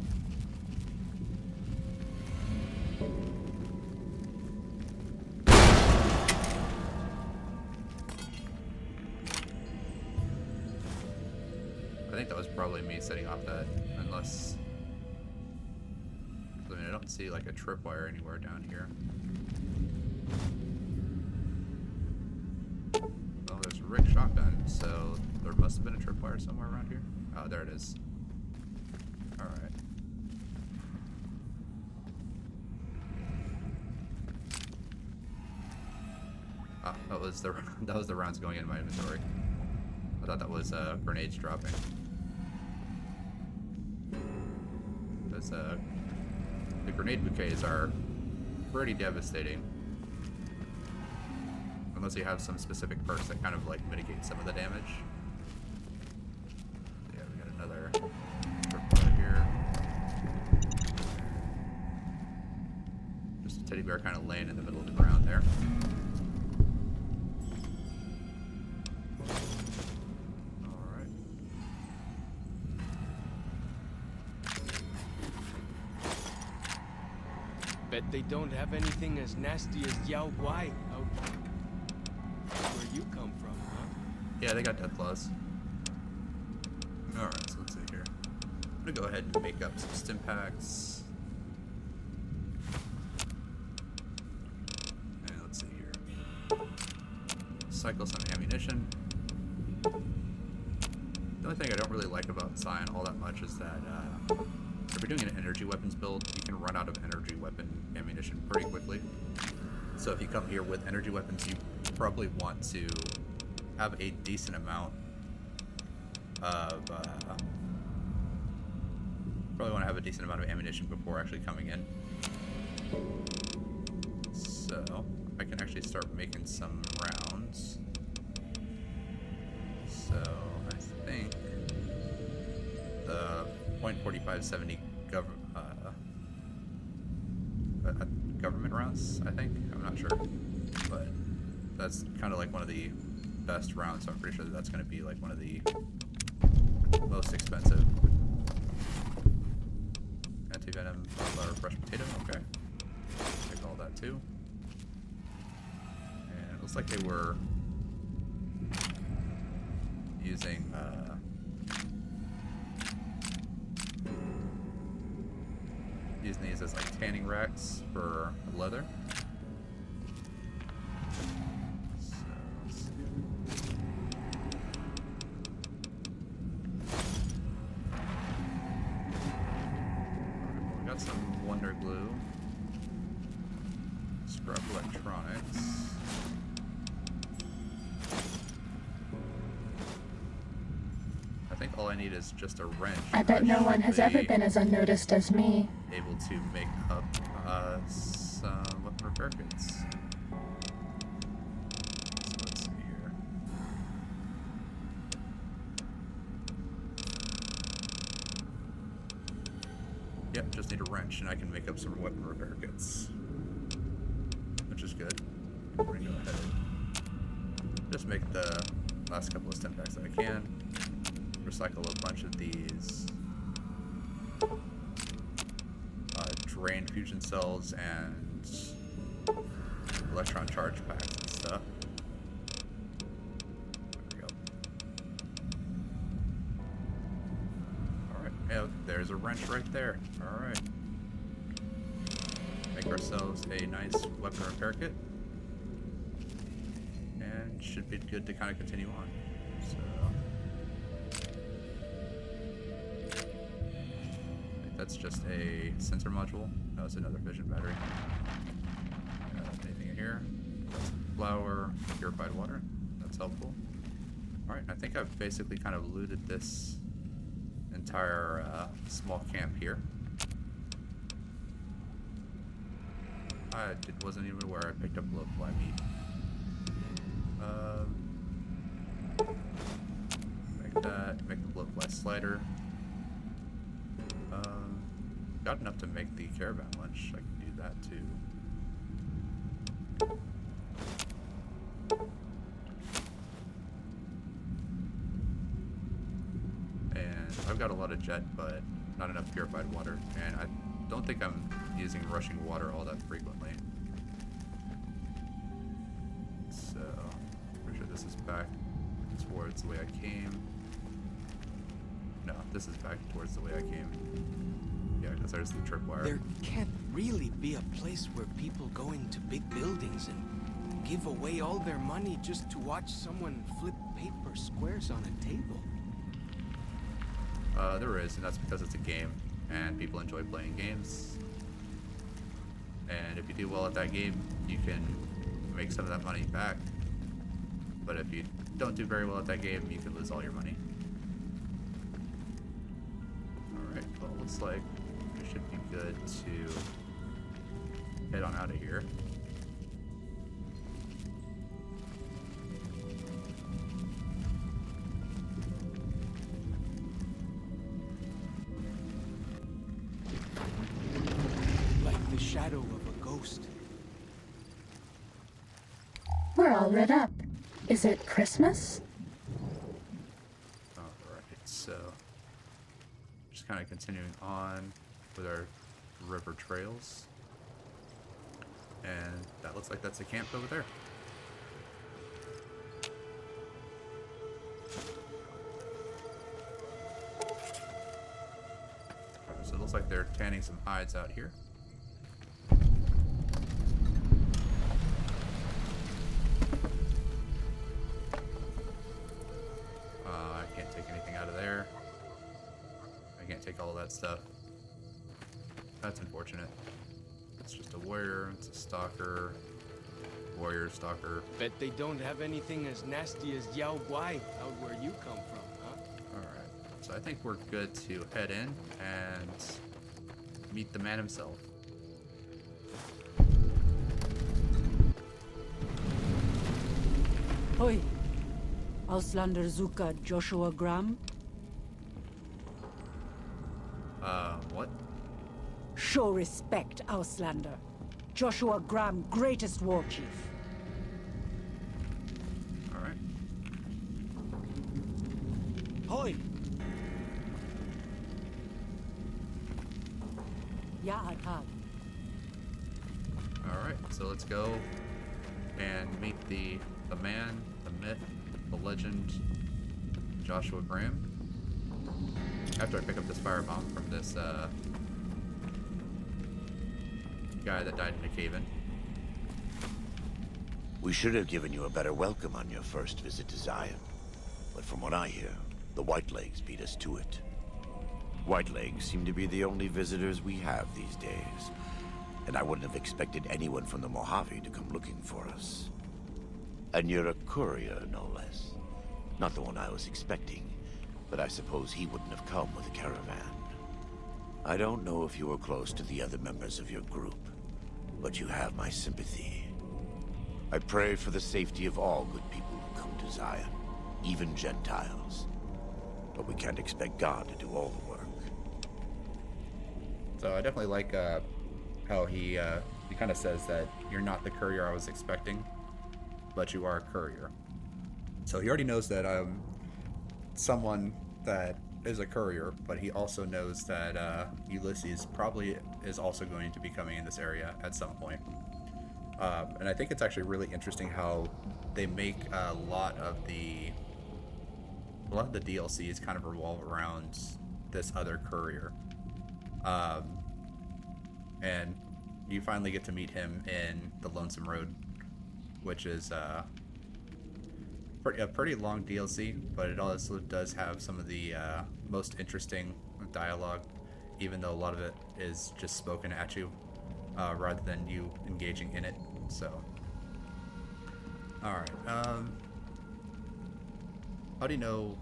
I think that was probably me setting off that, unless... I mean, I don't see like a tripwire anywhere down here. Well, there's a Rick shotgun, so there must have been a tripwire somewhere around here. Oh, there it is. Alright. Ah, that was the rounds going in my inventory. I thought that was grenades dropping. Because the grenade bouquets are pretty devastating. Unless you have some specific perks that kind of like mitigate some of the damage. Yeah, we got another tripwire here. Just a teddy bear kind of laying in the middle of the ground there. Alright. Bet they don't have anything as nasty as Yao Guai out where you come from, huh? Yeah, they got death claws. Alright, so let's see here. I'm gonna go ahead and make up some stim packs. And let's see here. recycle some ammunition. The only thing I don't really like about Scion all that much is that if you're doing an energy weapons build, you can run out of energy weapon ammunition pretty quickly. So if you come here with energy weapons, you probably want to have a decent amount of ammunition before actually coming in. So I can actually start making some rounds. So I think the .4570 government rounds, I think. I'm not sure, but that's kind of like one of the best rounds, so I'm pretty sure that that's going to be like one of the most expensive. Anti-venom, flour, fresh potato, okay. Take all that too. And it looks like they were using these as like tanning racks for leather. So let's see. Alright, we got some Wonder Glue. Scrap electronics. I think all I need is just a wrench. I bet no one has ever been as unnoticed as me. Able to make up some weapon repair kits. So let's see here. Yep, just need a wrench and I can make up some weapon repair kits. Which is good. We're gonna go ahead and just make the last couple of stim packs that I can. Recycle a bunch of these drained fusion cells and electron charge packs and stuff. There we go. Alright, yeah, there's a wrench right there. Alright. Make ourselves a nice weapon repair kit. And should be good to kind of continue on. So that's just a sensor module. No, it's another fission battery. Anything in here? That's flour, purified water. That's helpful. Alright, I think I've basically kind of looted this entire small camp here. I wasn't even aware I picked up blowfly meat. Make that, make the blowfly slider. Got enough to make the caravan lunch. I can do that too. And I've got a lot of jet, but not enough purified water. And I don't think I'm using rushing water all that frequently. So, pretty sure this is back towards the way I came. No, this is back towards the way I came. Yeah, because there's the tripwire. There can't really be a place where people go into big buildings and give away all their money just to watch someone flip paper squares on a table. There is, and that's because it's a game, and people enjoy playing games. And if you do well at that game, you can make some of that money back. But if you don't do very well at that game, you can lose all your money. Alright, well, it looks like it should be good to head on out of here. Like the shadow of a ghost. We're all lit up. Is it Christmas? Alright, so just kind of continuing on with our river trails. And that looks like that's a camp over there. So it looks like they're tanning some hides out here. that stuff. That's unfortunate. It's just a warrior, it's a stalker, warrior, stalker. Bet they don't have anything as nasty as Yao Guai out where you come from, huh? Alright, so I think we're good to head in and meet the man himself. Hoi. Auslander Zuka Joshua Graham? What? Show respect, Auslander. Joshua Graham, greatest war chief. Alright. Hoi! Ya'atad. Alright, so let's go and meet the man, the myth, the legend, Joshua Graham. After I pick up this firebomb from this guy that died in a cave-in. We should have given you a better welcome on your first visit to Zion. But from what I hear, the Whitelegs beat us to it. Whitelegs seem to be the only visitors we have these days. And I wouldn't have expected anyone from the Mojave to come looking for us. And you're a courier, no less. Not the one I was expecting, but I suppose he wouldn't have come with a caravan. I don't know if you were close to the other members of your group, but you have my sympathy. I pray for the safety of all good people who come to Zion, even Gentiles. But we can't expect God to do all the work. So I definitely like how he kind of says that you're not the courier I was expecting, but you are a courier. So he already knows that I'm someone that is a courier, but he also knows that Ulysses probably is also going to be coming in this area at some point. And I think it's actually really interesting how they make a lot of the DLCs kind of revolve around this other courier. And you finally get to meet him in the Lonesome Road, which is a pretty long DLC, but it also does have some of the most interesting dialogue, even though a lot of it is just spoken at you rather than you engaging in it. So, alright, how do you know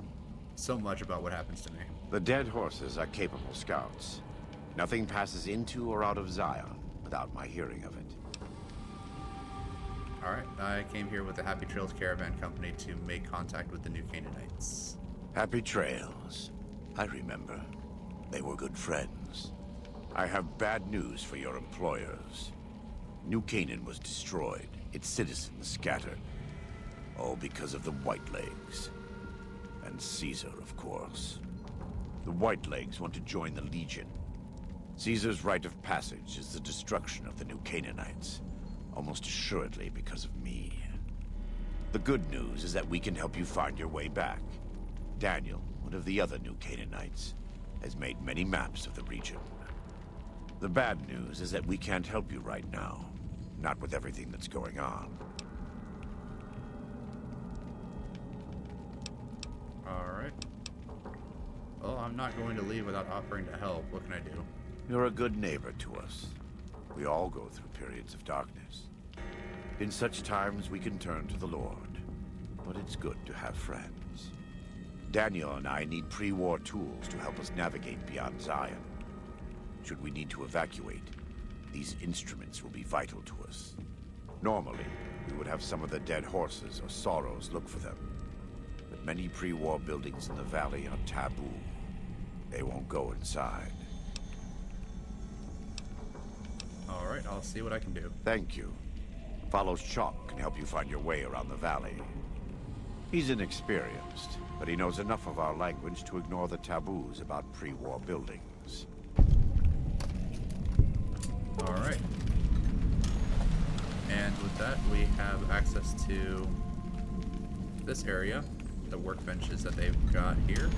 so much about what happens to me? The dead horses are capable scouts. Nothing passes into or out of Zion without my hearing of it. Alright, I came here with the Happy Trails Caravan Company to make contact with the New Canaanites. Happy Trails. I remember. They were good friends. I have bad news for your employers. New Canaan was destroyed, its citizens scattered. All because of the Whitelegs. And Caesar, of course. The Whitelegs want to join the Legion. Caesar's rite of passage is the destruction of the New Canaanites. Almost assuredly because of me. The good news is that we can help you find your way back. Daniel, one of the other New Canaanites, has made many maps of the region. The bad news is that we can't help you right now. Not with everything that's going on. Alright. Well, I'm not going to leave without offering to help. What can I do? You're a good neighbor to us. We all go through periods of darkness. In such times, we can turn to the Lord. But it's good to have friends. Daniel and I need pre-war tools to help us navigate beyond Zion. Should we need to evacuate, these instruments will be vital to us. Normally, we would have some of the dead horses or sorrows look for them. But many pre-war buildings in the valley are taboo. They won't go inside. Alright, I'll see what I can do. Thank you. Follows Chalk can help you find your way around the valley. He's inexperienced, but he knows enough of our language to ignore the taboos about pre-war buildings. Alright. And with that, we have access to this area, the workbenches that they've got here.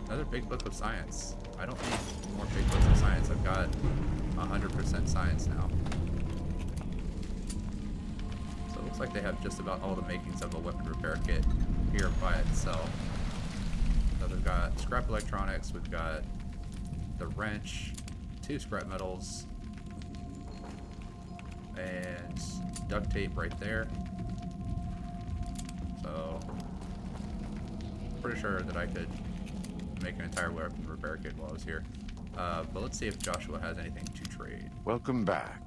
Another big book of science. I don't need more big books of science. I've got 100% science now. So it looks like they have just about all the makings of a weapon repair kit here by itself. So we've got scrap electronics, we've got the wrench, 2 scrap metals, and duct tape right there. So, pretty sure that I could make an entire weapon repair kit while I was here. But let's see if Joshua has anything to trade. Welcome back.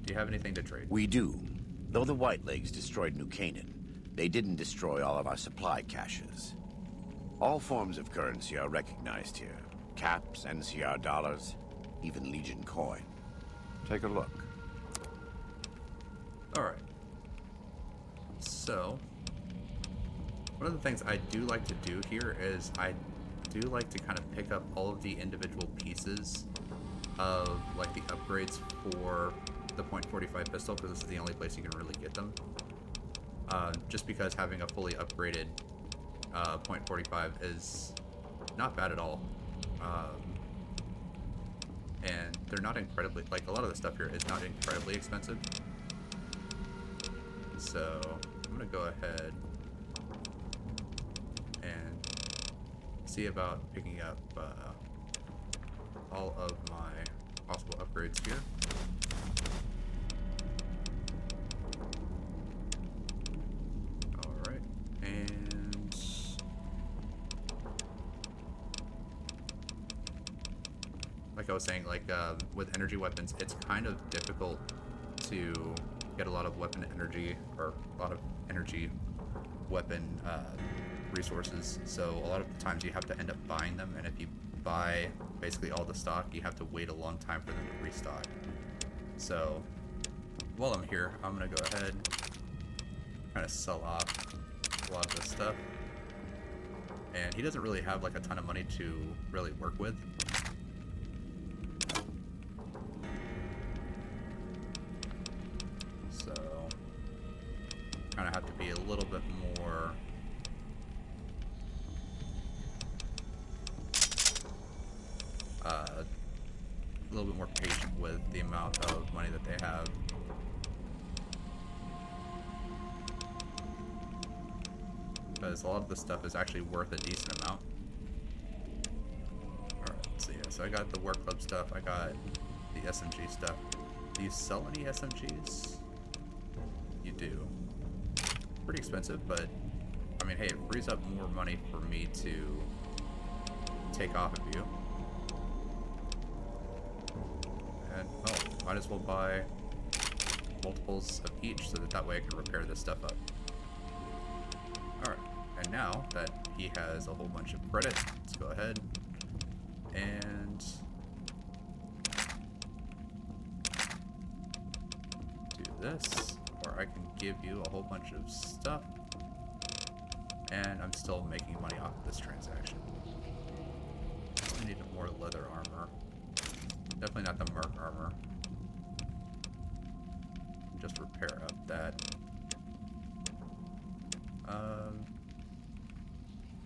Do you have anything to trade? We do. Though the Whitelegs destroyed New Canaan, they didn't destroy all of our supply caches. All forms of currency are recognized here. Caps, NCR dollars, even Legion coin. Take a look. Alright. So, one of the things I do like to do here is I do like to kind of pick up all of the individual pieces of like the upgrades for the .45 pistol, because this is the only place you can really get them. Just because having a fully upgraded .45 is not bad at all. And they're not incredibly, like a lot of the stuff here is not incredibly expensive. So I'm gonna go ahead and see about picking up all of my possible upgrades here. Alright, and like I was saying, like with energy weapons, it's kind of difficult to get a lot of weapon energy, or a lot of energy weapon resources. So a lot of the times you have to end up buying them, and if you buy basically all the stock, you have to wait a long time for them to restock. So while I'm here, I'm gonna go ahead and kind of sell off a lot of this stuff. And he doesn't really have like a ton of money to really work with. So kind of have to be a little bit more patient with the amount of money that they have. Because a lot of this stuff is actually worth a decent amount. Alright, so yeah, so I got the work club stuff, I got the SMG stuff. Do you sell any SMGs? You do. Pretty expensive, but I mean, hey, it frees up more money for me to take off of you. And, well, might as well buy multiples of each so that way I can repair this stuff up. Alright, and now that he has a whole bunch of credit, let's go ahead and do this, or I can give you a whole bunch of stuff, and I'm still making money off of this transaction. I need more leather armor. Definitely not the Merc armor. Just repair up that.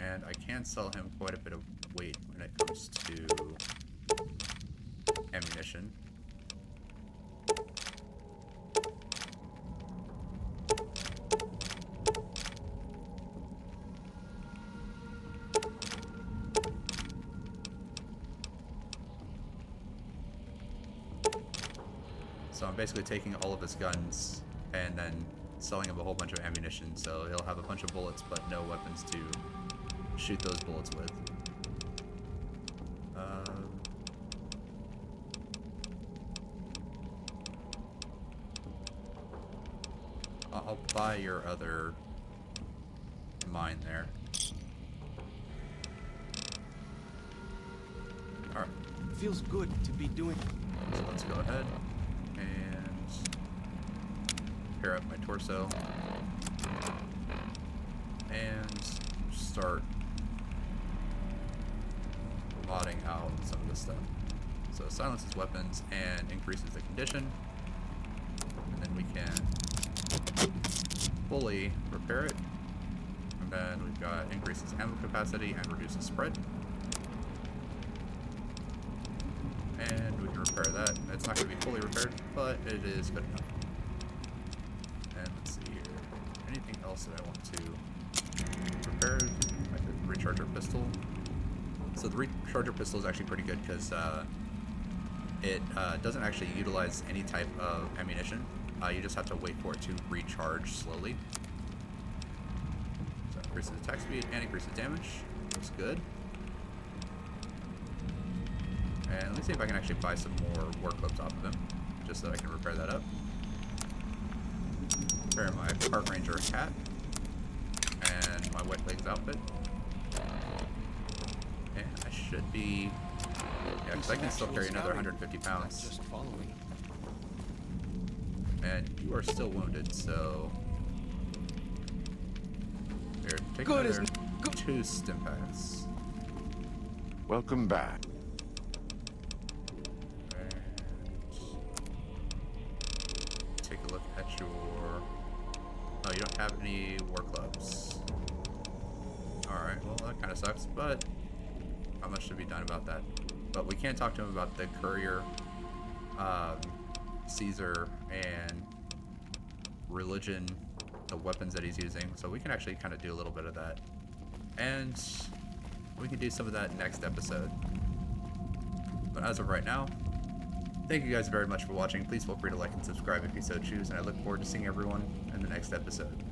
And I can sell him quite a bit of weight when it comes to ammunition. So I'm basically taking all of his guns and then selling him a whole bunch of ammunition, so he'll have a bunch of bullets but no weapons to shoot those bullets with. I'll buy your other mine there. Alright. Feels good to be doing. So let's go ahead and pair up my torso and start modding out some of this stuff. So silences weapons and increases the condition, and then we can fully repair it. And then we've got increases ammo capacity and reduces spread. And we can repair repair that. It's not going to be fully repaired, but it is good enough. And let's see here. Anything else that I want to repair? I could recharge our pistol. So the recharger pistol is actually pretty good because it doesn't actually utilize any type of ammunition. You just have to wait for it to recharge slowly. So increases attack speed and increases damage. Looks good. And let me see if I can actually buy some more war clips off of them, just so I can repair that up. Repair my Park Ranger hat and my Wet Legs outfit. And I should be, yeah, because I can still carry another 150 pounds. Just following. And you are still wounded, so here, take Good another as 2 stim packs. Welcome back. Take a look at your... Oh, you don't have any war clubs. Alright, well that kind of sucks, but not much to be done about that. But we can talk to him about the courier, Caesar, and religion, the weapons that he's using. So we can actually kind of do a little bit of that. And we can do some of that next episode. But as of right now, thank you guys very much for watching. Please feel free to like and subscribe if you so choose, and I look forward to seeing everyone in the next episode.